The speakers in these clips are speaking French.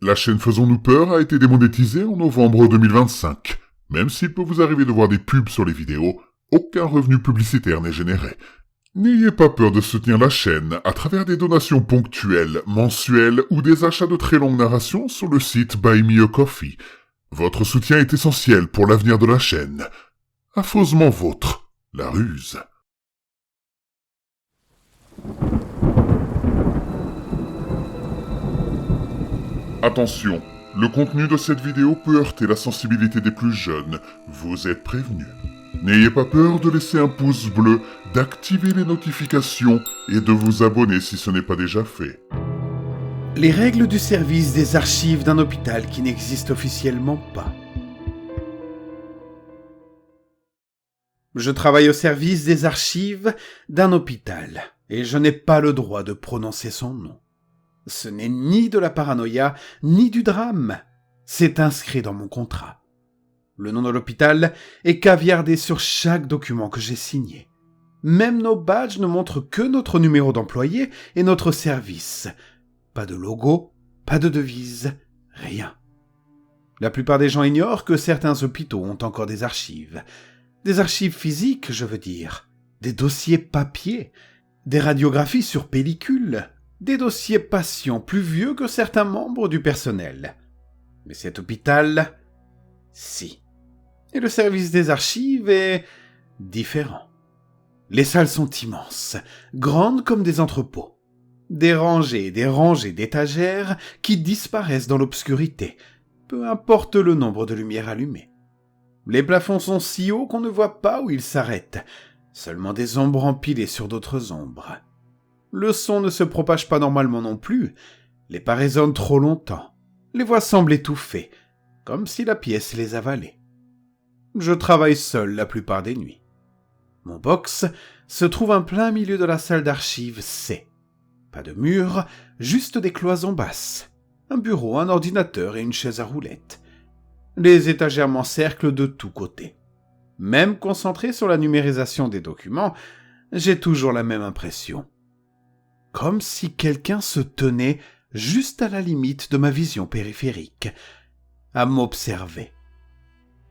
La chaîne Faisons-nous peur a été démonétisée en novembre 2025. Même s'il peut vous arriver de voir des pubs sur les vidéos, aucun revenu publicitaire n'est généré. N'ayez pas peur de soutenir la chaîne à travers des donations ponctuelles, mensuelles ou des achats de très longues narrations sur le site Buy Me a Coffee. Votre soutien est essentiel pour l'avenir de la chaîne. Affreusement vôtre, la ruse. Attention, le contenu de cette vidéo peut heurter la sensibilité des plus jeunes. Vous êtes prévenus. N'ayez pas peur de laisser un pouce bleu, d'activer les notifications et de vous abonner si ce n'est pas déjà fait. Les règles du service des archives d'un hôpital qui n'existe officiellement pas. Je travaille au service des archives d'un hôpital et je n'ai pas le droit de prononcer son nom. Ce n'est ni de la paranoïa, ni du drame. C'est inscrit dans mon contrat. Le nom de l'hôpital est caviardé sur chaque document que j'ai signé. Même nos badges ne montrent que notre numéro d'employé et notre service. Pas de logo, pas de devise, rien. La plupart des gens ignorent que certains hôpitaux ont encore des archives. Des archives physiques, je veux dire. Des dossiers papier. Des radiographies sur pellicule. Des dossiers patients plus vieux que certains membres du personnel. Mais cet hôpital, si. Et le service des archives est différent. Les salles sont immenses, grandes comme des entrepôts. Des rangées et des rangées d'étagères qui disparaissent dans l'obscurité, peu importe le nombre de lumières allumées. Les plafonds sont si hauts qu'on ne voit pas où ils s'arrêtent, seulement des ombres empilées sur d'autres ombres. Le son ne se propage pas normalement non plus, les pas résonnent trop longtemps, les voix semblent étouffées, comme si la pièce les avalait. Je travaille seul la plupart des nuits. Mon box se trouve en plein milieu de la salle d'archives C. Pas de mur, juste des cloisons basses, un bureau, un ordinateur et une chaise à roulettes. Les étagères m'encerclent de tous côtés. Même concentré sur la numérisation des documents, j'ai toujours la même impression. Comme si quelqu'un se tenait juste à la limite de ma vision périphérique, à m'observer.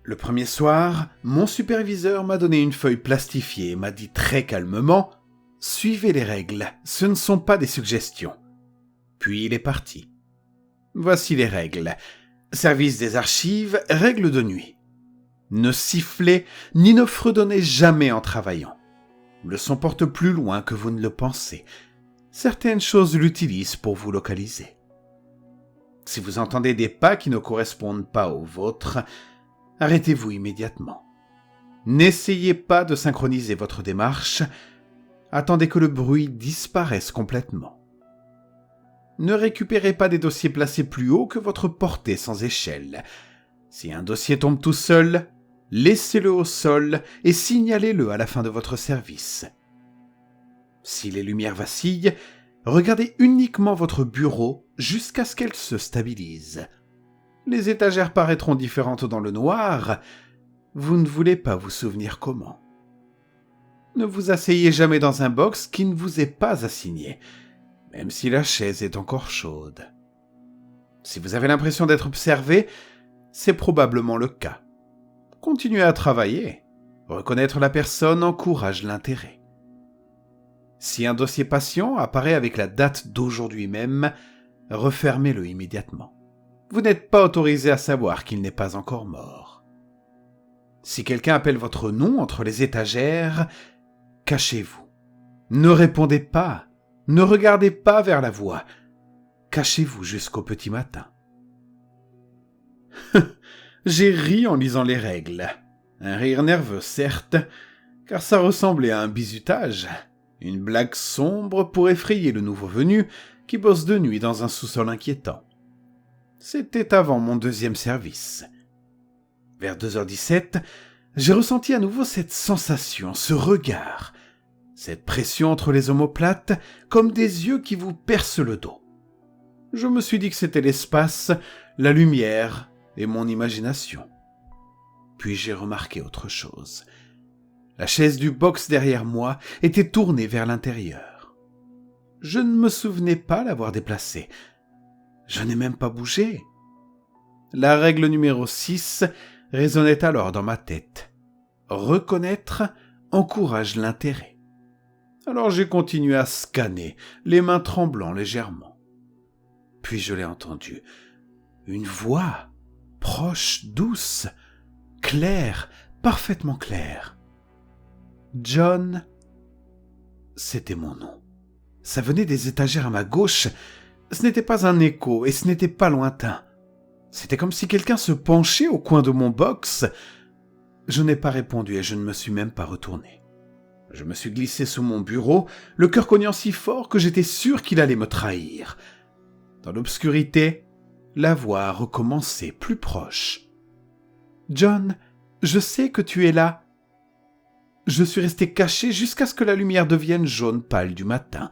Le premier soir, mon superviseur m'a donné une feuille plastifiée et m'a dit très calmement « Suivez les règles, ce ne sont pas des suggestions. » Puis il est parti. Voici les règles. Service des archives, règle de nuit. Ne sifflez ni ne fredonnez jamais en travaillant. Le son porte plus loin que vous ne le pensez. Certaines choses l'utilisent pour vous localiser. Si vous entendez des pas qui ne correspondent pas aux vôtres, arrêtez-vous immédiatement. N'essayez pas de synchroniser votre démarche. Attendez que le bruit disparaisse complètement. Ne récupérez pas des dossiers placés plus haut que votre portée sans échelle. Si un dossier tombe tout seul, laissez-le au sol et signalez-le à la fin de votre service. Si les lumières vacillent, regardez uniquement votre bureau jusqu'à ce qu'elles se stabilisent. Les étagères paraîtront différentes dans le noir. Vous ne voulez pas vous souvenir comment. Ne vous asseyez jamais dans un box qui ne vous est pas assigné, même si la chaise est encore chaude. Si vous avez l'impression d'être observé, c'est probablement le cas. Continuez à travailler. Reconnaître la personne encourage l'intérêt. Si un dossier patient apparaît avec la date d'aujourd'hui même, refermez-le immédiatement. Vous n'êtes pas autorisé à savoir qu'il n'est pas encore mort. Si quelqu'un appelle votre nom entre les étagères, cachez-vous. Ne répondez pas, ne regardez pas vers la voix. Cachez-vous jusqu'au petit matin. J'ai ri en lisant les règles. Un rire nerveux, certes, car ça ressemblait à un bizutage. Une blague sombre pour effrayer le nouveau venu qui bosse de nuit dans un sous-sol inquiétant. C'était avant mon deuxième service. Vers 2h17, j'ai ressenti à nouveau cette sensation, ce regard, cette pression entre les omoplates, comme des yeux qui vous percent le dos. Je me suis dit que c'était l'espace, la lumière et mon imagination. Puis j'ai remarqué autre chose. La chaise du box derrière moi était tournée vers l'intérieur. Je ne me souvenais pas l'avoir déplacée. Je n'ai même pas bougé. La règle numéro 6 résonnait alors dans ma tête. Reconnaître encourage l'intérêt. Alors j'ai continué à scanner, les mains tremblant légèrement. Puis je l'ai entendu. Une voix, proche, douce, claire, parfaitement claire. John, c'était mon nom. Ça venait des étagères à ma gauche. Ce n'était pas un écho et ce n'était pas lointain. C'était comme si quelqu'un se penchait au coin de mon box. Je n'ai pas répondu et je ne me suis même pas retourné. Je me suis glissé sous mon bureau, le cœur cognant si fort que j'étais sûr qu'il allait me trahir. Dans l'obscurité, la voix a recommencé plus proche. « John, je sais que tu es là. » Je suis resté caché jusqu'à ce que la lumière devienne jaune pâle du matin.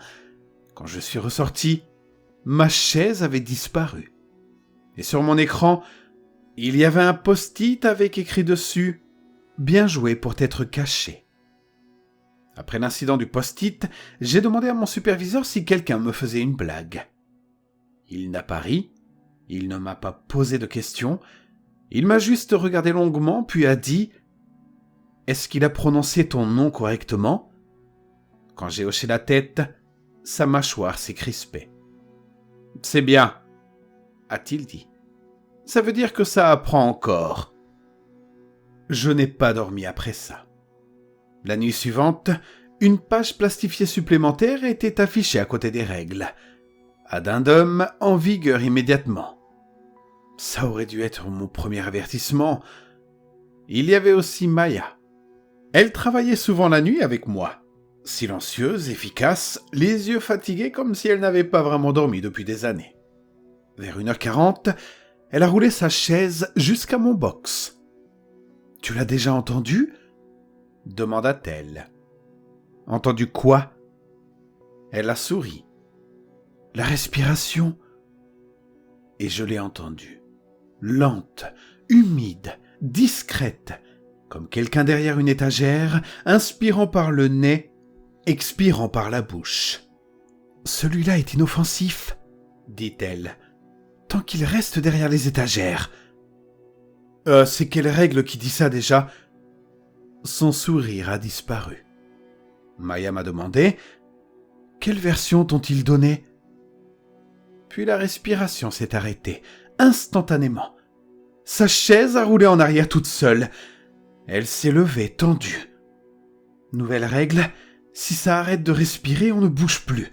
Quand je suis ressorti, ma chaise avait disparu. Et sur mon écran, il y avait un post-it avec écrit dessus « Bien joué pour t'être caché ». Après l'incident du post-it, j'ai demandé à mon superviseur si quelqu'un me faisait une blague. Il n'a pas ri, il ne m'a pas posé de questions, il m'a juste regardé longuement puis a dit « Est-ce qu'il a prononcé ton nom correctement ?» Quand j'ai hoché la tête, sa mâchoire s'est crispée. « C'est bien, » a-t-il dit. « Ça veut dire que ça apprend encore. » Je n'ai pas dormi après ça. La nuit suivante, une page plastifiée supplémentaire était affichée à côté des règles. Addendum en vigueur immédiatement. Ça aurait dû être mon premier avertissement. Il y avait aussi Maya. Elle travaillait souvent la nuit avec moi. Silencieuse, efficace, les yeux fatigués comme si elle n'avait pas vraiment dormi depuis des années. Vers 1h40, elle a roulé sa chaise jusqu'à mon box. « Tu l'as déjà entendu ?» demanda-t-elle. « Entendu quoi ?» Elle a souri. « La respiration. » Et je l'ai entendue. Lente, humide, discrète, comme quelqu'un derrière une étagère, inspirant par le nez, expirant par la bouche. « Celui-là est inoffensif, » dit-elle, « tant qu'il reste derrière les étagères. » C'est quelle règle qui dit ça déjà ? Son sourire a disparu. Maya m'a demandé « Quelle version t'ont-ils donné ?» Puis la respiration s'est arrêtée, instantanément. Sa chaise a roulé en arrière toute seule. Elle s'est levée, tendue. Nouvelle règle, si ça arrête de respirer, on ne bouge plus.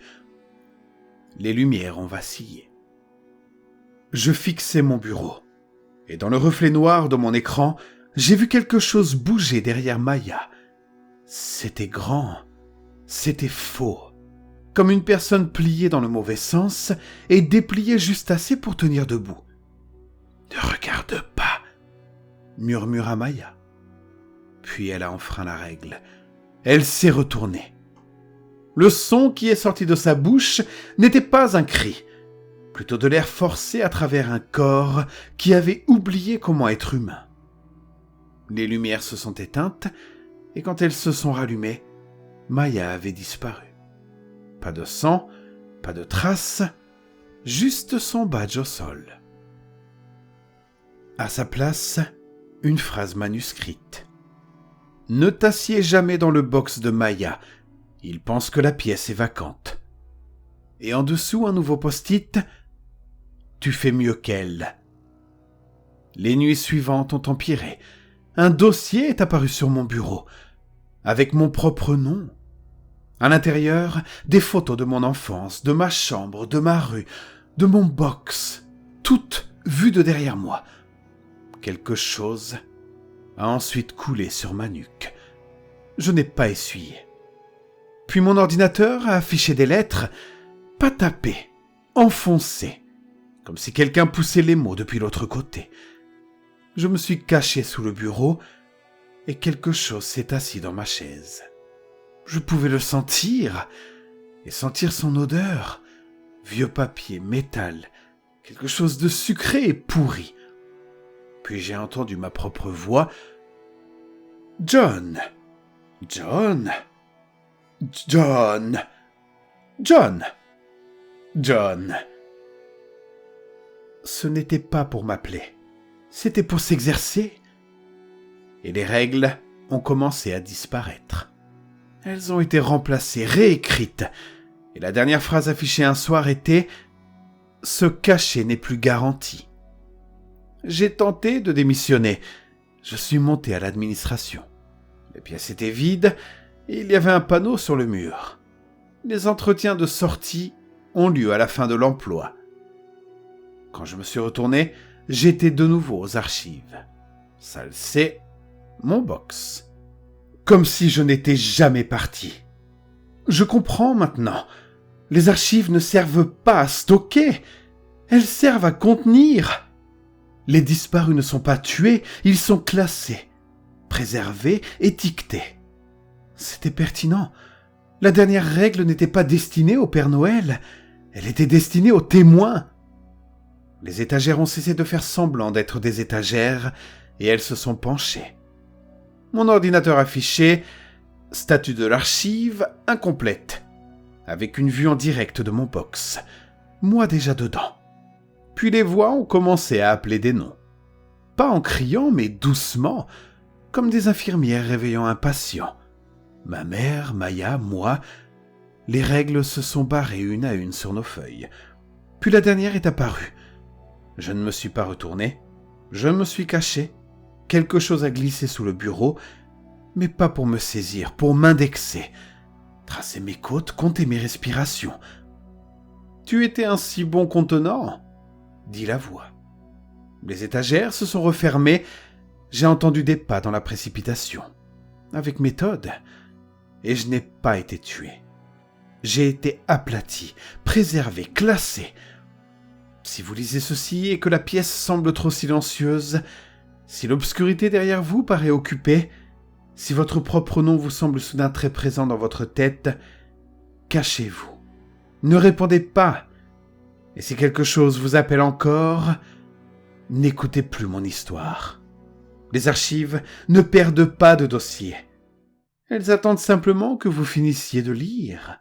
Les lumières ont vacillé. Je fixais mon bureau. Et dans le reflet noir de mon écran, j'ai vu quelque chose bouger derrière Maya. C'était grand, c'était faux, comme une personne pliée dans le mauvais sens et dépliée juste assez pour tenir debout. « Ne regarde pas !» murmura Maya. Puis elle a enfreint la règle. Elle s'est retournée. Le son qui est sorti de sa bouche n'était pas un cri, plutôt de l'air forcé à travers un corps qui avait oublié comment être humain. Les lumières se sont éteintes, et quand elles se sont rallumées, Maya avait disparu. Pas de sang, pas de traces, juste son badge au sol. À sa place, une phrase manuscrite. « Ne t'assieds jamais dans le box de Maya, il pense que la pièce est vacante. » Et en dessous, un nouveau post-it. « Tu fais mieux qu'elle. » Les nuits suivantes ont empiré. Un dossier est apparu sur mon bureau, avec mon propre nom. À l'intérieur, des photos de mon enfance, de ma chambre, de ma rue, de mon box, toutes vues de derrière moi. Quelque chose a ensuite coulé sur ma nuque. Je n'ai pas essuyé. Puis mon ordinateur a affiché des lettres, pas tapées, enfoncées, comme si quelqu'un poussait les mots depuis l'autre côté. Je me suis caché sous le bureau et quelque chose s'est assis dans ma chaise. Je pouvais le sentir et sentir son odeur. Vieux papier, métal, quelque chose de sucré et pourri. Puis j'ai entendu ma propre voix. « John, John, John, John, John. » ce n'était pas pour m'appeler, c'était pour s'exercer. Et les règles ont commencé à disparaître. Elles ont été remplacées, réécrites, et la dernière phrase affichée un soir était « Se cacher n'est plus garanti ». J'ai tenté de démissionner. Je suis monté à l'administration. Les pièces étaient vides et il y avait un panneau sur le mur. Les entretiens de sortie ont lieu à la fin de l'emploi. Quand je me suis retourné, j'étais de nouveau aux archives. Salle C, mon box. Comme si je n'étais jamais parti. Je comprends maintenant. Les archives ne servent pas à stocker. Elles servent à contenir. Les disparus ne sont pas tués, ils sont classés, préservés, étiquetés. C'était pertinent. La dernière règle n'était pas destinée au Père Noël, elle était destinée aux témoins. Les étagères ont cessé de faire semblant d'être des étagères et elles se sont penchées. Mon ordinateur affichait « Statut de l'archive incomplète » avec une vue en direct de mon box. Moi déjà dedans. Puis les voix ont commencé à appeler des noms. Pas en criant, mais doucement, comme des infirmières réveillant un patient. Ma mère, Maya, moi, les règles se sont barrées une à une sur nos feuilles. Puis la dernière est apparue. Je ne me suis pas retourné. Je me suis caché. Quelque chose a glissé sous le bureau, mais pas pour me saisir, pour m'indexer. Tracer mes côtes, compter mes respirations. « Tu étais un si bon contenant !» dit la voix. Les étagères se sont refermées. J'ai entendu des pas dans la précipitation. Avec méthode. Et je n'ai pas été tué. J'ai été aplati, préservé, classé. Si vous lisez ceci et que la pièce semble trop silencieuse, si l'obscurité derrière vous paraît occupée, si votre propre nom vous semble soudain très présent dans votre tête, cachez-vous. Ne répondez pas. Et si quelque chose vous appelle encore, n'écoutez plus mon histoire. Les archives ne perdent pas de dossier. Elles attendent simplement que vous finissiez de lire.